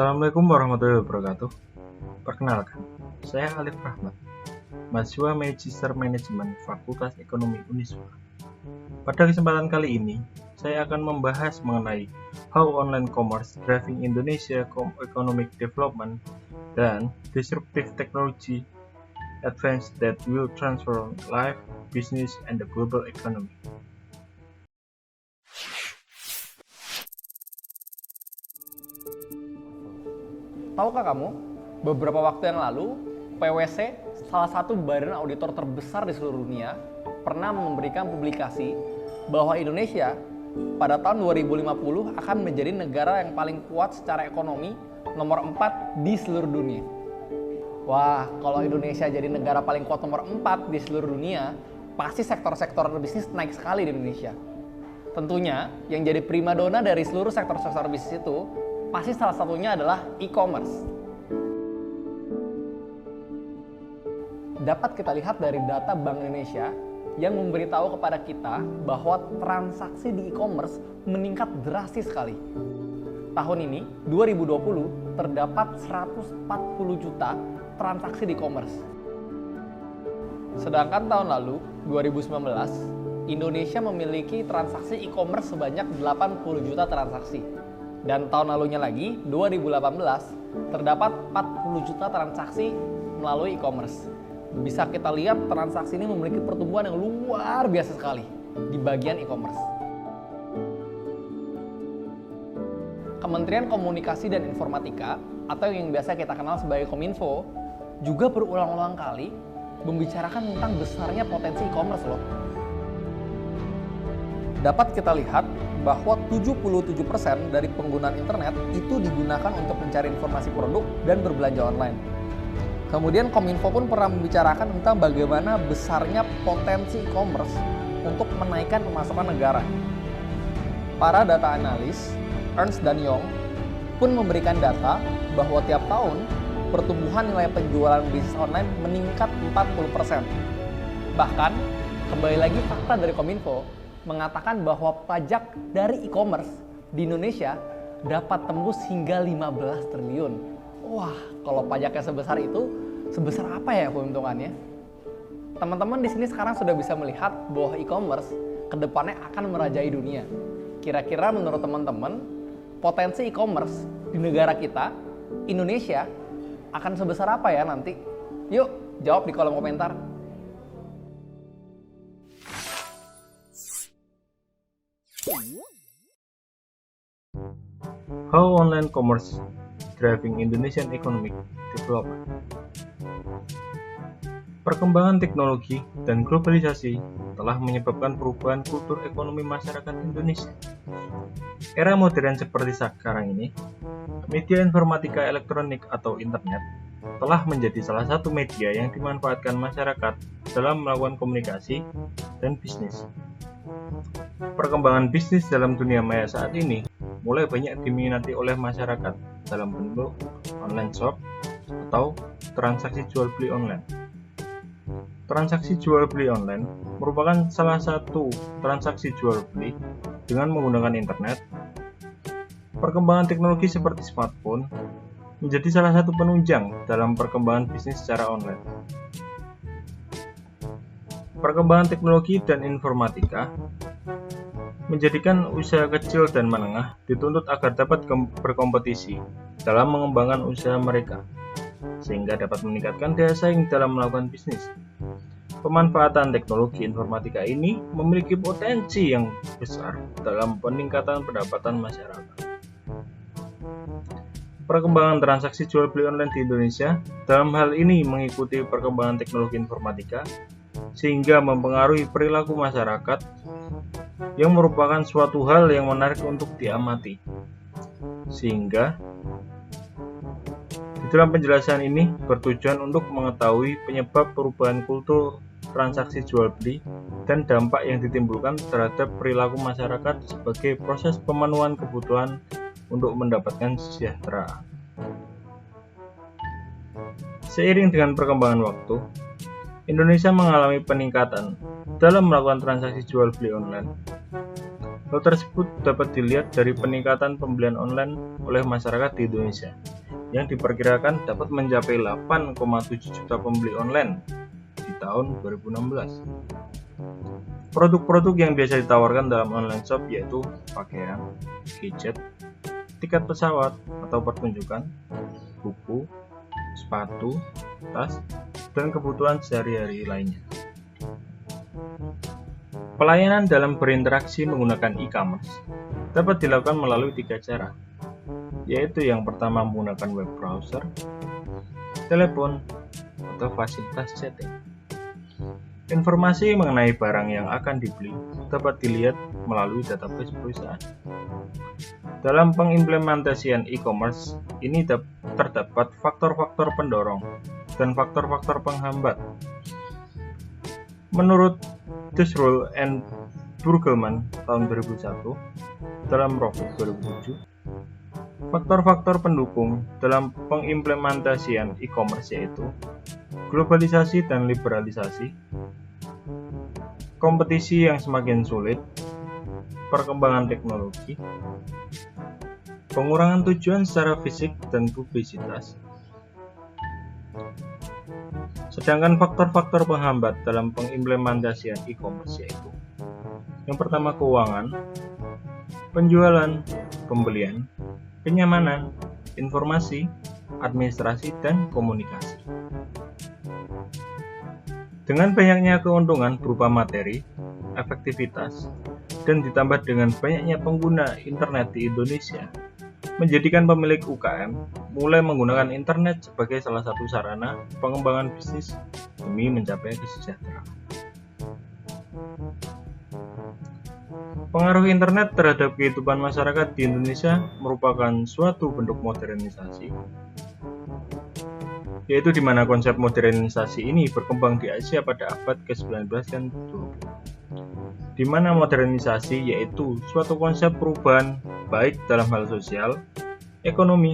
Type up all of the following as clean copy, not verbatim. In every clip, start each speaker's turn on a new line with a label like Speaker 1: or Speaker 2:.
Speaker 1: Assalamualaikum warahmatullahi wabarakatuh. Perkenalkan, saya Alif Rahmat, mahasiswa Magister Manajemen Fakultas Ekonomi Uniswa. Pada kesempatan kali ini, saya akan membahas mengenai how online commerce driving Indonesia economic development dan disruptive technology advance that will transform life, business, and the global economy.
Speaker 2: Tahukah kamu, beberapa waktu yang lalu, PwC, salah satu badan auditor terbesar di seluruh dunia, pernah memberikan publikasi bahwa Indonesia pada tahun 2050 akan menjadi negara yang paling kuat secara ekonomi nomor 4 di seluruh dunia. Wah, kalau Indonesia jadi negara paling kuat nomor 4 di seluruh dunia, pasti sektor-sektor bisnis naik sekali di Indonesia. Tentunya, yang jadi primadona dari seluruh sektor-sektor bisnis itu, pasti salah satunya adalah e-commerce. Dapat kita lihat dari data Bank Indonesia yang memberitahu kepada kita bahwa transaksi di e-commerce meningkat drastis sekali. Tahun ini, 2020, terdapat 140 juta transaksi di e-commerce. Sedangkan tahun lalu, 2019, Indonesia memiliki transaksi e-commerce sebanyak 80 juta transaksi. Dan tahun lalunya lagi, 2018, terdapat 40 juta transaksi melalui e-commerce. Bisa kita lihat transaksi ini memiliki pertumbuhan yang luar biasa sekali di bagian e-commerce. Kementerian Komunikasi dan Informatika, atau yang biasa kita kenal sebagai Kominfo, juga berulang-ulang kali membicarakan tentang besarnya potensi e-commerce loh. Dapat kita lihat bahwa 77% dari penggunaan internet itu digunakan untuk mencari informasi produk dan berbelanja online. Kemudian Kominfo pun pernah membicarakan tentang bagaimana besarnya potensi e-commerce untuk menaikkan pemasukan negara. Para data analis, Ernst & Young, pun memberikan data bahwa tiap tahun pertumbuhan nilai penjualan bisnis online meningkat 40%. Bahkan, kembali lagi fakta dari Kominfo, mengatakan bahwa pajak dari e-commerce di Indonesia dapat tembus hingga 15 triliun. Wah, kalau pajaknya sebesar itu, sebesar apa ya keuntungannya? Teman-teman di sini sekarang sudah bisa melihat bahwa e-commerce kedepannya akan merajai dunia. Kira-kira menurut teman-teman, potensi e-commerce di negara kita, Indonesia, akan sebesar apa ya nanti? Yuk, jawab di kolom komentar.
Speaker 1: How online commerce driving Indonesian economic development. Perkembangan teknologi dan globalisasi telah menyebabkan perubahan kultur ekonomi masyarakat Indonesia. Era modern seperti sekarang ini, media informatika elektronik atau internet telah menjadi salah satu media yang dimanfaatkan masyarakat dalam melakukan komunikasi dan bisnis. Perkembangan bisnis dalam dunia maya saat ini mulai banyak diminati oleh masyarakat dalam bentuk online shop atau transaksi jual beli online. Transaksi jual beli online merupakan salah satu transaksi jual beli dengan menggunakan internet. Perkembangan teknologi seperti smartphone menjadi salah satu penunjang dalam perkembangan bisnis secara online. Perkembangan teknologi dan informatika menjadikan usaha kecil dan menengah dituntut agar dapat berkompetisi dalam mengembangkan usaha mereka, sehingga dapat meningkatkan daya saing dalam melakukan bisnis. Pemanfaatan teknologi informatika ini memiliki potensi yang besar dalam peningkatan pendapatan masyarakat. Perkembangan transaksi jual beli online di Indonesia dalam hal ini mengikuti perkembangan teknologi informatika, sehingga mempengaruhi perilaku masyarakat yang merupakan suatu hal yang menarik untuk diamati. Sehingga di dalam penjelasan ini bertujuan untuk mengetahui penyebab perubahan kultur transaksi jual beli dan dampak yang ditimbulkan terhadap perilaku masyarakat sebagai proses pemenuhan kebutuhan untuk mendapatkan kesejahteraan. Seiring dengan perkembangan waktu, Indonesia mengalami peningkatan dalam melakukan transaksi jual beli online. Hal tersebut dapat dilihat dari peningkatan pembelian online oleh masyarakat di Indonesia, yang diperkirakan dapat mencapai 8,7 juta pembeli online di tahun 2016. Produk-produk yang biasa ditawarkan dalam online shop yaitu pakaian, gadget, tiket pesawat atau pertunjukan, buku, sepatu, tas, dan kebutuhan sehari-hari lainnya. Pelayanan dalam berinteraksi menggunakan e-commerce dapat dilakukan melalui 3 cara, yaitu yang pertama menggunakan web browser, telepon, atau fasilitas chatting. Informasi mengenai barang yang akan dibeli dapat dilihat melalui database perusahaan. Dalam pengimplementasian e-commerce, ini terdapat faktor-faktor pendorong dan faktor-faktor penghambat. Menurut Tusrul and Burgelman tahun 2001 dalam Profit 2007, faktor-faktor pendukung dalam pengimplementasian e-commerce yaitu globalisasi dan liberalisasi, kompetisi yang semakin sulit, perkembangan teknologi, pengurangan tujuan secara fisik dan publisitas. Sedangkan faktor-faktor penghambat dalam pengimplementasian e-commerce yaitu yang pertama keuangan, penjualan, pembelian, kenyamanan, informasi, administrasi, dan komunikasi. Dengan banyaknya keuntungan berupa materi, efektivitas, dan ditambah dengan banyaknya pengguna internet di Indonesia, menjadikan pemilik UKM mulai menggunakan internet sebagai salah satu sarana pengembangan bisnis demi mencapai kesejahteraan. Pengaruh internet terhadap kehidupan masyarakat di Indonesia merupakan suatu bentuk modernisasi, yaitu di mana konsep modernisasi ini berkembang di Asia pada abad ke-19 dan 20. Di mana modernisasi yaitu suatu konsep perubahan baik dalam hal sosial, ekonomi,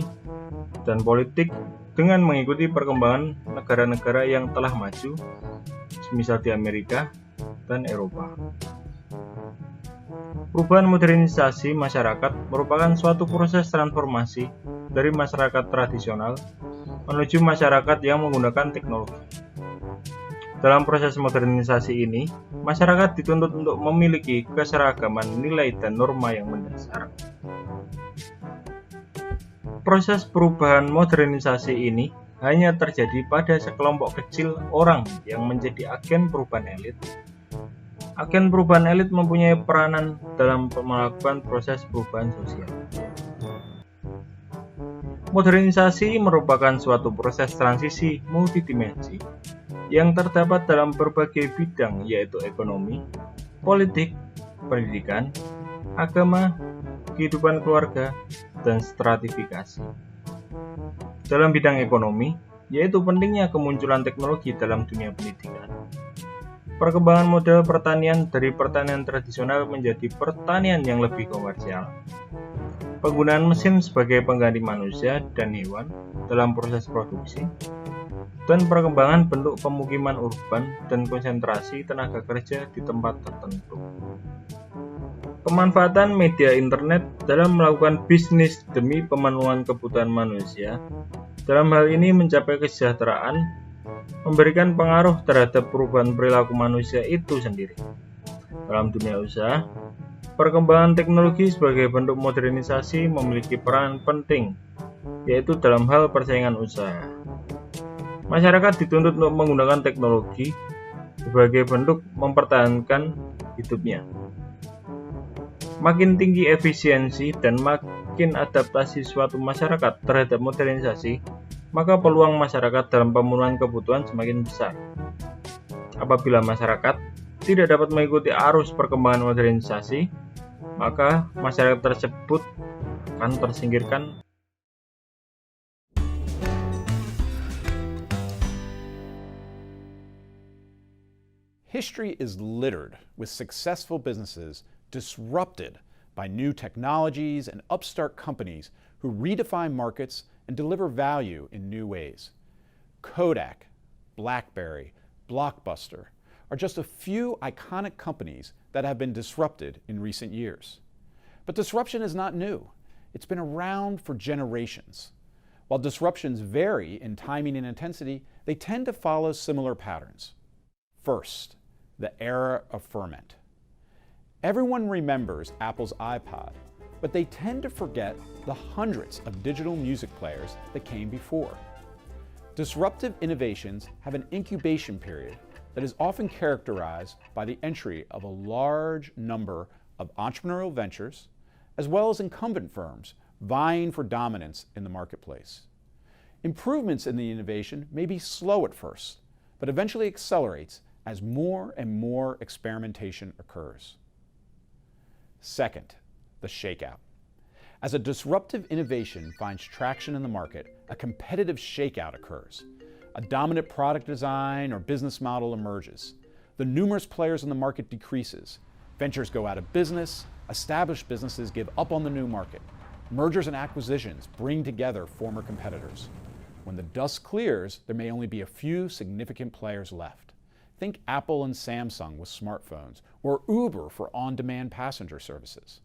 Speaker 1: dan politik dengan mengikuti perkembangan negara-negara yang telah maju, semisal di Amerika dan Eropa. Perubahan modernisasi masyarakat merupakan suatu proses transformasi dari masyarakat tradisional menuju masyarakat yang menggunakan teknologi. Dalam proses modernisasi ini, masyarakat dituntut untuk memiliki keseragaman nilai dan norma yang mendasar. Proses perubahan modernisasi ini hanya terjadi pada sekelompok kecil orang yang menjadi agen perubahan elit. Agen perubahan elit mempunyai peranan dalam melakukan proses perubahan sosial. Modernisasi merupakan suatu proses transisi multidimensi yang terdapat dalam berbagai bidang yaitu ekonomi, politik, pendidikan, agama, kehidupan keluarga, dan stratifikasi. Dalam bidang ekonomi, yaitu pentingnya kemunculan teknologi dalam dunia pendidikan. Perkembangan model pertanian dari pertanian tradisional menjadi pertanian yang lebih komersial. Penggunaan mesin sebagai pengganti manusia dan hewan dalam proses produksi, dan perkembangan bentuk pemukiman urban dan konsentrasi tenaga kerja di tempat tertentu. Pemanfaatan media internet dalam melakukan bisnis demi pemenuhan kebutuhan manusia, dalam hal ini mencapai kesejahteraan, memberikan pengaruh terhadap perubahan perilaku manusia itu sendiri. Dalam dunia usaha, perkembangan teknologi sebagai bentuk modernisasi memiliki peran penting, yaitu dalam hal persaingan usaha. Masyarakat dituntut untuk menggunakan teknologi sebagai bentuk mempertahankan hidupnya. Makin tinggi efisiensi dan makin adaptasi suatu masyarakat terhadap modernisasi, maka peluang masyarakat dalam pemenuhan kebutuhan semakin besar. Apabila masyarakat tidak dapat mengikuti arus perkembangan modernisasi, maka masyarakat tersebut akan tersingkirkan.
Speaker 3: History is littered with successful businesses disrupted by new technologies and upstart companies who redefine markets and deliver value in new ways. Kodak, BlackBerry, Blockbuster are just a few iconic companies that have been disrupted in recent years. But disruption is not new. It's been around for generations. While disruptions vary in timing and intensity, they tend to follow similar patterns. First, the era of ferment. Everyone remembers Apple's iPod, but they tend to forget the hundreds of digital music players that came before. Disruptive innovations have an incubation period that is often characterized by the entry of a large number of entrepreneurial ventures, as well as incumbent firms vying for dominance in the marketplace. Improvements in the innovation may be slow at first, but eventually accelerates as more and more experimentation occurs. Second, the shakeout. As a disruptive innovation finds traction in the market, a competitive shakeout occurs. A dominant product design or business model emerges. The numerous players in the market decreases. Ventures go out of business. Established businesses give up on the new market. Mergers and acquisitions bring together former competitors. When the dust clears, there may only be a few significant players left. Think Apple and Samsung with smartphones, or Uber for on-demand passenger services.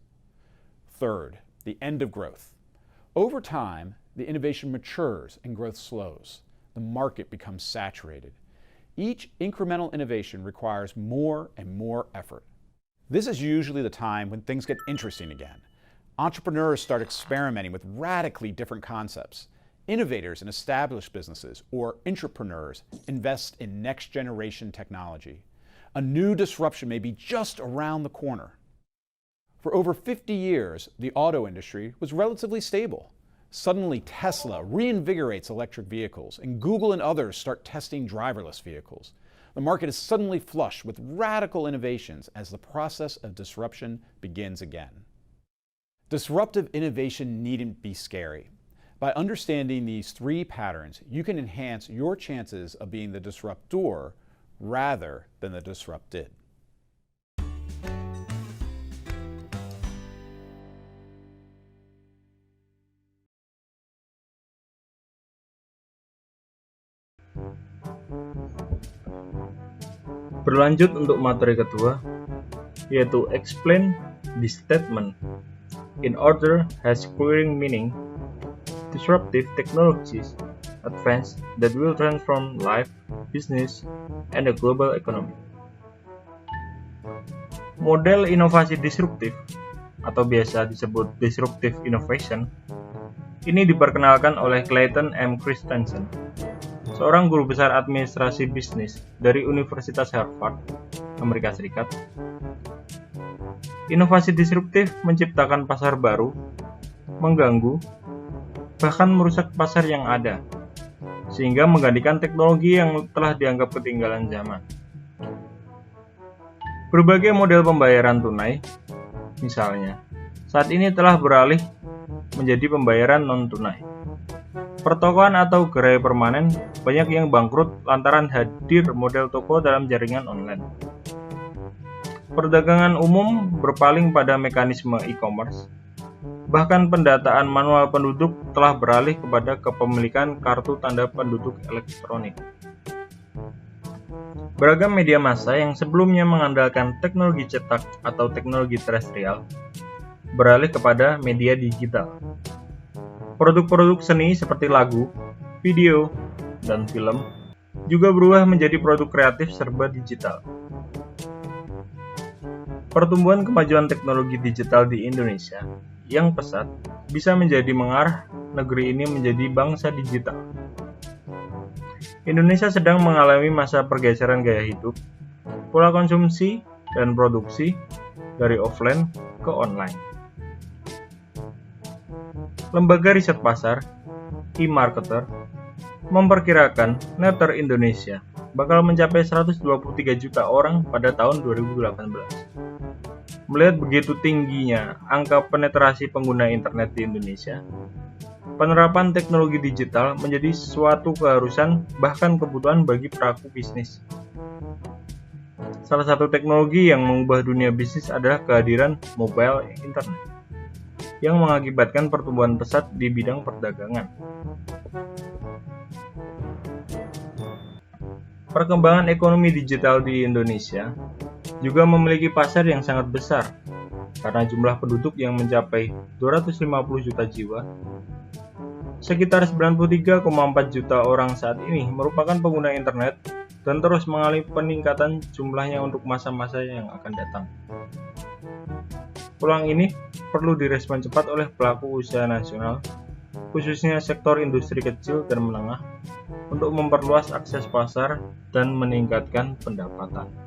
Speaker 3: Third, the end of growth. Over time, the innovation matures and growth slows. The market becomes saturated. Each incremental innovation requires more and more effort. This is usually the time when things get interesting again. Entrepreneurs start experimenting with radically different concepts. Innovators in established businesses or intrapreneurs invest in next-generation technology. A new disruption may be just around the corner. For over 50 years, the auto industry was relatively stable. Suddenly, Tesla reinvigorates electric vehicles, and Google and others start testing driverless vehicles. The market is suddenly flush with radical innovations as the process of disruption begins again. Disruptive innovation needn't be scary. By understanding these three patterns, you can enhance your chances of being the disruptor rather than the disrupted.
Speaker 1: Berlanjut untuk materi kedua, yaitu explain the statement. In order has clearing meaning. Disruptive technologies advance that will transform life, business, and the global economy. Model inovasi disruptif atau biasa disebut disruptive innovation ini diperkenalkan oleh Clayton M. Christensen, seorang guru besar administrasi bisnis dari Universitas Harvard, Amerika Serikat. Inovasi disruptif menciptakan pasar baru, mengganggu, bahkan merusak pasar yang ada, sehingga menggantikan teknologi yang telah dianggap ketinggalan zaman. Berbagai model pembayaran tunai, misalnya, saat ini telah beralih menjadi pembayaran non-tunai. Pertokoan atau gerai permanen banyak yang bangkrut lantaran hadir model toko dalam jaringan online. Perdagangan umum berpaling pada mekanisme e-commerce. Bahkan pendataan manual penduduk telah beralih kepada kepemilikan kartu tanda penduduk elektronik. Beragam media massa yang sebelumnya mengandalkan teknologi cetak atau teknologi terestrial beralih kepada media digital. Produk-produk seni seperti lagu, video, dan film juga berubah menjadi produk kreatif serba digital. Pertumbuhan kemajuan teknologi digital di Indonesia yang pesat bisa menjadi mengarah negeri ini menjadi bangsa digital. Indonesia sedang mengalami masa pergeseran gaya hidup, pola konsumsi, dan produksi dari offline ke online. Lembaga riset pasar, eMarketer, memperkirakan netter Indonesia bakal mencapai 123 juta orang pada tahun 2018. Melihat begitu tingginya angka penetrasi pengguna internet di Indonesia, penerapan teknologi digital menjadi suatu keharusan bahkan kebutuhan bagi pelaku bisnis. Salah satu teknologi yang mengubah dunia bisnis adalah kehadiran mobile internet yang mengakibatkan pertumbuhan pesat di bidang perdagangan. Perkembangan ekonomi digital di Indonesia juga memiliki pasar yang sangat besar. karena jumlah penduduk yang mencapai 250 juta jiwa. Sekitar 93,4 juta orang saat ini merupakan pengguna internet dan terus mengalami peningkatan jumlahnya untuk masa-masa yang akan datang. Peluang ini perlu direspon cepat oleh pelaku usaha nasional, khususnya sektor industri kecil dan menengah, untuk memperluas akses pasar dan meningkatkan pendapatan.